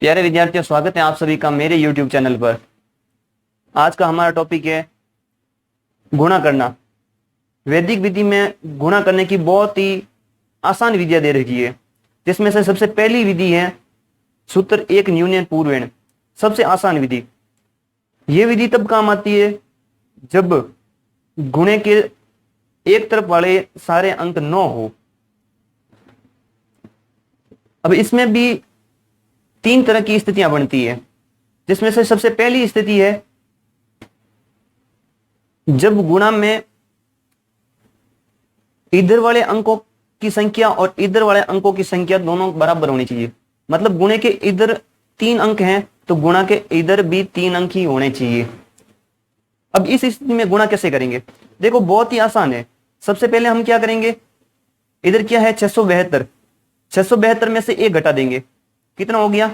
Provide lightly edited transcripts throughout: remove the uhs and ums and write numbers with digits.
प्यारे विद्यार्थियों, स्वागत है आप सभी का मेरे YouTube चैनल पर। आज का हमारा टॉपिक है गुणा करना। वैदिक विधि में गुणा करने की बहुत ही आसान विधियां दे रखी है, जिसमें से सबसे पहली विधि है सूत्र एक न्यूनन पूर्वेण। सबसे आसान विधि। यह विधि तब काम आती है जब गुणे के एक तरफ वाले सारे अंक 9 हो। अब इसमें भी तीन तरह की स्थितियां बनती है, जिसमें से सबसे पहली स्थिति है जब गुणा में इधर वाले अंकों की संख्या और इधर वाले अंकों की संख्या दोनों बराबर होनी चाहिए। मतलब गुणे के इधर 3 अंक हैं तो गुणा के इधर भी 3 अंक ही होने चाहिए। अब इस स्थिति में गुणा कैसे करेंगे? देखो, बहुत ही आसान है। सबसे पहले हम क्या करेंगे, इधर क्या है 672। 672 में से 1 घटा देंगे, कितना हो गया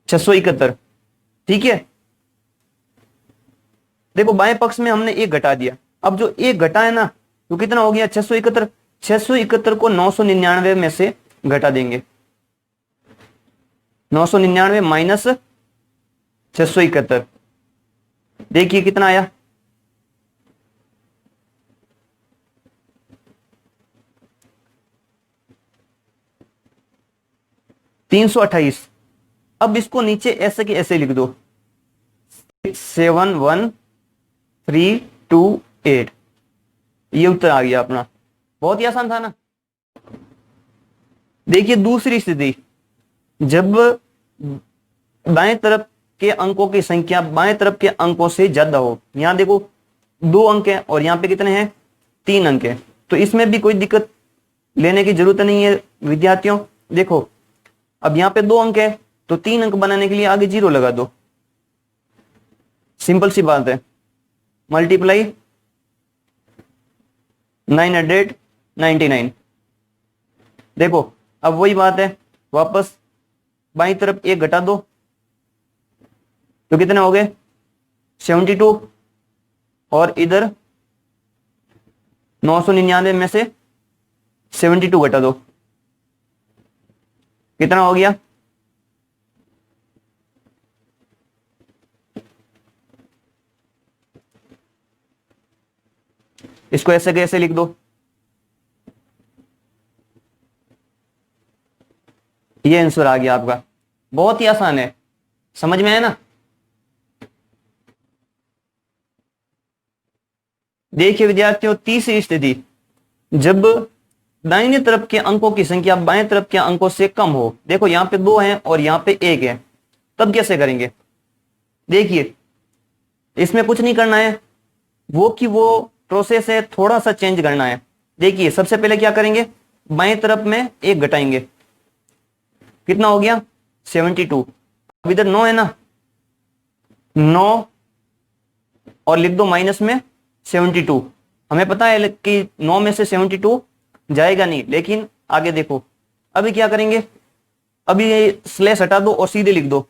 671। ठीक है, देखो बाएं पक्ष में हमने 1 घटा दिया। अब जो 1 घटा है ना, तो कितना हो गया 671। 671 को 999 में से घटा देंगे। 999 माइनस 671, देखिए कितना आया 328। अब इसको नीचे ऐसे के ऐसे लिख दो 671,328। ये उत्तर आ गया अपना। बहुत ही आसान था ना। देखिए दूसरी स्थिति, जब दाएं तरफ के अंकों की संख्या बाएं तरफ के अंकों से ज्यादा हो। यहां देखो 2 अंक है और यहां पे कितने हैं 3 अंक है, तो इसमें भी कोई दिक्कत लेने की जरूरत नहीं है विद्यार्थियों। देखो अब यहां पे 2 अंक है तो 3 अंक बनाने के लिए आगे 0 लगा दो। सिंपल सी बात है। मल्टीप्लाई 999। देखो अब वही बात है, वापस बाईं तरफ 1 घटा दो तो कितने हो गए 72, और इधर 999 में से 72 घटा दो, कितना हो गया इसको ऐसे कैसे लिख दो, ये आंसर आ गया आपका। बहुत ही आसान है, समझ में आया ना। देखिए विद्यार्थियों, तीसरी स्थिति, जब दाहिने तरफ के अंकों की संख्या बाएं तरफ के अंकों से कम हो। देखो यहां पे 2 हैं और यहां पे 1 है, तब कैसे करेंगे? देखिए इसमें कुछ नहीं करना है, वो प्रोसेस है, थोड़ा सा चेंज करना है। देखिए सबसे पहले क्या करेंगे, बाएं तरफ में 1 घटाएंगे, कितना हो गया 72। अब इधर 9 है ना, 9 और लिख दो माइनस में 72। हमें पता है कि 9 में से 72 जाएगा नहीं, लेकिन आगे देखो अभी क्या करेंगे, अभी ये स्लैश हटा दो और सीधे लिख दो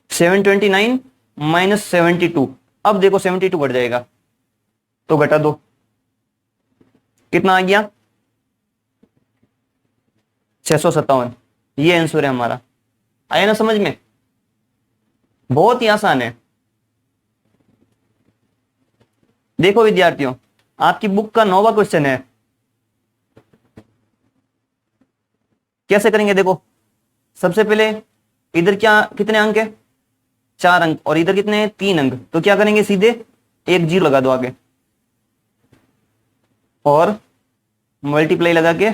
729 माइनस 72। अब देखो 72 घट जाएगा तो घटा दो, कितना आ गया 657। ये आंसर है हमारा। आया ना समझ में? बहुत ही आसान है। देखो विद्यार्थियों, आपकी बुक का 9वां क्वेश्चन है। कैसे करेंगे? देखो सबसे पहले इधर क्या कितने अंक है 4 अंक, और इधर कितने हैं 3 अंक, तो क्या करेंगे सीधे 1 0 लगा दो आगे और मल्टीप्लाई लगा के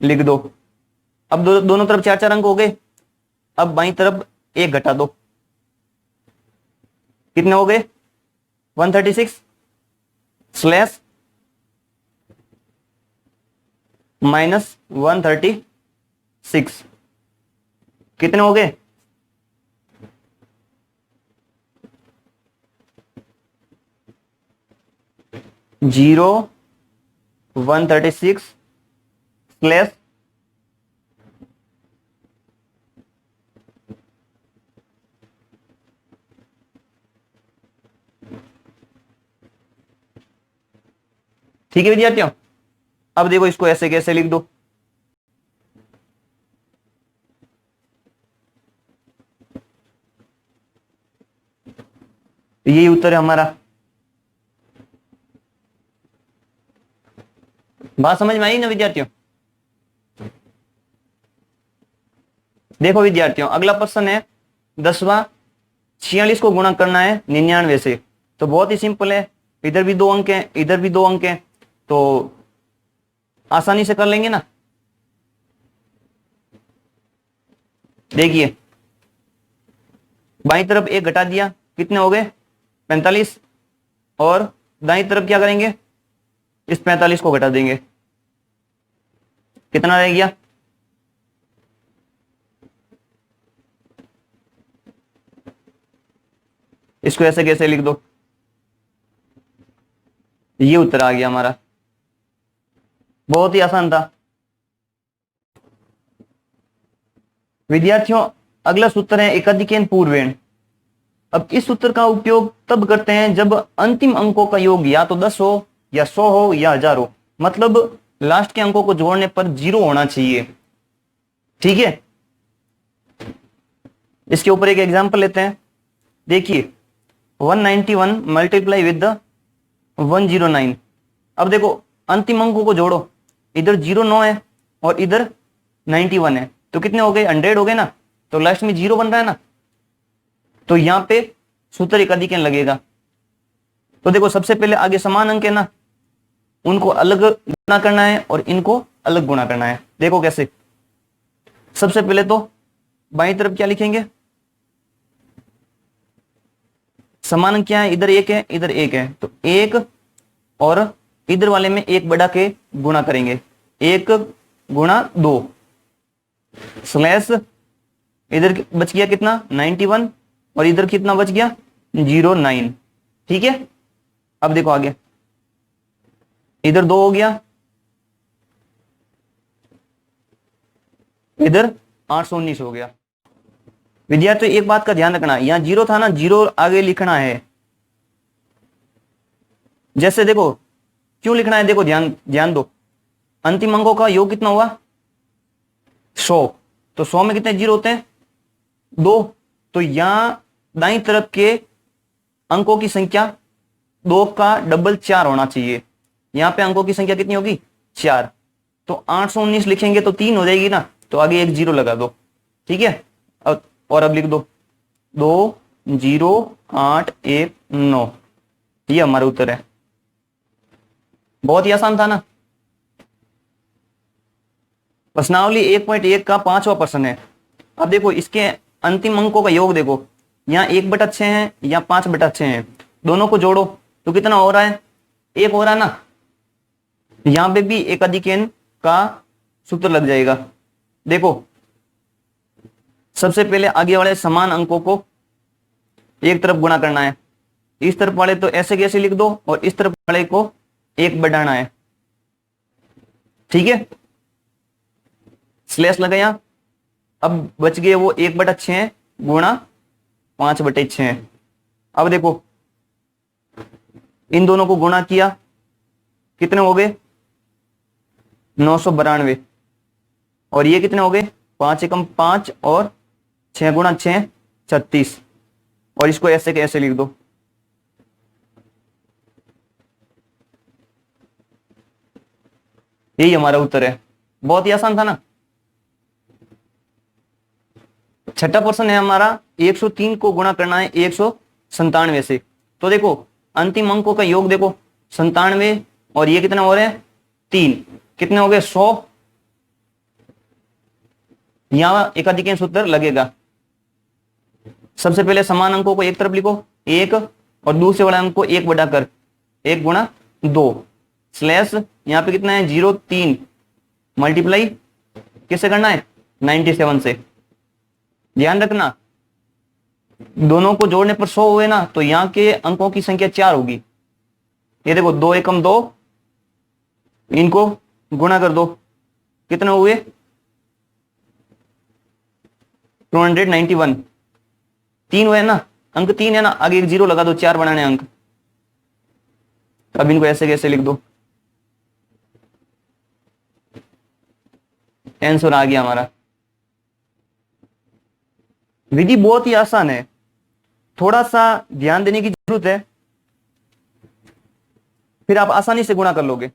लिख दो। अब दोनों तरफ 4 4 अंक हो गए। अब बाईं तरफ 1 घटा दो, कितने हो गए 136 स्लैश माइनस 136, कितने हो गए 0 136 स्लैश ठीक है विद्यार्थियों। अब देखो इसको ऐसे कैसे लिख दो, तो यही उत्तर है हमारा। बात समझ में आई ना विद्यार्थियों? देखो विद्यार्थियों, अगला प्रश्न है 10वां। 46 को गुणा करना है 99 से। तो बहुत ही सिंपल है, इधर भी 2 अंक हैं, इधर भी 2 अंक हैं, तो आसानी से कर लेंगे ना। देखिए, बाईं तरफ एक घटा दिया, कितने हो गए 45, और दाईं तरफ क्या करेंगे, इस 45 को घटा देंगे, कितना रह गया, इसको ऐसे कैसे लिख दो, ये उत्तर आ गया हमारा। बहुत ही आसान था विद्यार्थियों। अगला सूत्र है एकाधिकेन पूर्वेण। अब इस सूत्र का उपयोग तब करते हैं जब अंतिम अंकों का योग या तो 10 हो, या 100 हो, या 1000 हो, मतलब लास्ट के अंकों को जोड़ने पर 0 होना चाहिए। ठीक है, इसके ऊपर एक एग्जांपल लेते हैं। देखिए 191 मल्टीप्लाई विद 109। अब देखो अंतिम अंकों को जोड़ो, इधर 09 है और इधर 91 है, तो कितने हो गए 100 हो गए ना, तो लास्ट में 0 बन रहा है ना, तो यहां पे सूत्र एकाधिकेन लगेगा। तो देखो सबसे पहले आगे समान अंक है ना, उनको अलग गुणा करना है और इनको अलग गुणा करना है। देखो कैसे, सबसे पहले तो बाईं तरफ क्या लिखेंगे, समान अंक क्या है, इधर 1 है इधर 1 है, तो 1 और इधर वाले में 1 बढ़ा के गुणा करेंगे, 1 गुणा 2 स्लैश इधर बच गया कितना 91 और इधर कितना बच गया 09। ठीक है, अब देखो आगे, इधर 2 हो गया, इधर 819 हो गया। विद्यार्थियों एक बात का ध्यान रखना, यहां 0 था ना, 0 आगे लिखना है। जैसे देखो क्यों लिखना है, देखो ध्यान ध्यान दो, अंतिम अंकों का योग कितना हुआ 100, तो 100 में कितने 0 होते हैं 2, तो यहां दाईं तरफ के अंकों की संख्या 2 का डबल 4 होना चाहिए। यहां पे अंकों की संख्या कितनी होगी 4, तो 819 लिखेंगे तो 3 हो जाएगी ना, तो आगे एक 0 लगा दो। ठीक है, और अब लिख दो 20819, ये हमारा उत्तर है। बहुत ही आसान था ना। प्रश्नावली 1.1 का 5वां प्रश्न है। अब देखो इसके अंतिम अंकों का योग देखो, यहाँ 1/6 है या 5/6 है, दोनों को जोड़ो तो कितना हो रहा है 1 हो रहा है ना, यहां पे भी एकाधिकेन का सूत्र लग जाएगा। देखो सबसे पहले आगे वाले समान अंकों को एक तरफ गुणा करना है, इस तरफ वाले तो ऐसे कैसे लिख दो और इस तरफ वाले को 1 बढ़ाना है। ठीक है, स्लैश लगाया, अब बच गए वो 1/6 गुणा 5/6। अब देखो इन दोनों को गुणा किया, कितने हो गए 992, और ये कितने हो गए 5 एकम 5 और 6 गुणा 6 36, और इसको ऐसे के ऐसे लिख दो। यही हमारा उत्तर है। बहुत ही आसान था ना। छठा प्रश्न है हमारा 103 को गुणा करना है 197 से। तो देखो अंतिम अंकों का योग देखो 97 और ये कितना हो रहे हैं 3, कितने हो गए 100। यहां एकाधिकेन सूत्र लगेगा। सबसे पहले समान अंकों को एक तरफ लिखो 1 और दूसरे वाले अंक को 1 बढ़ाकर 1 गुणा 2 स्लैश यहां पे कितना है 03 मल्टीप्लाई किससे करना है 97 से। ध्यान रखना दोनों को जोड़ने पर 100 हुए ना, तो यहां के अंकों की संख्या 4 होगी। ये देखो 2 एकम 2, इनको गुणा कर दो, कितने हुए 291, 3 हुए ना, अंक 3 है ना, आगे एक 0 लगा दो, 4 बनाने अंक। अब इनको ऐसे कैसे लिख दो, आंसर आ गया हमारा। विधि बहुत ही आसान है। थोड़ा सा ध्यान देने की जरूरत है, फिर आप आसानी से गुणा कर लोगे।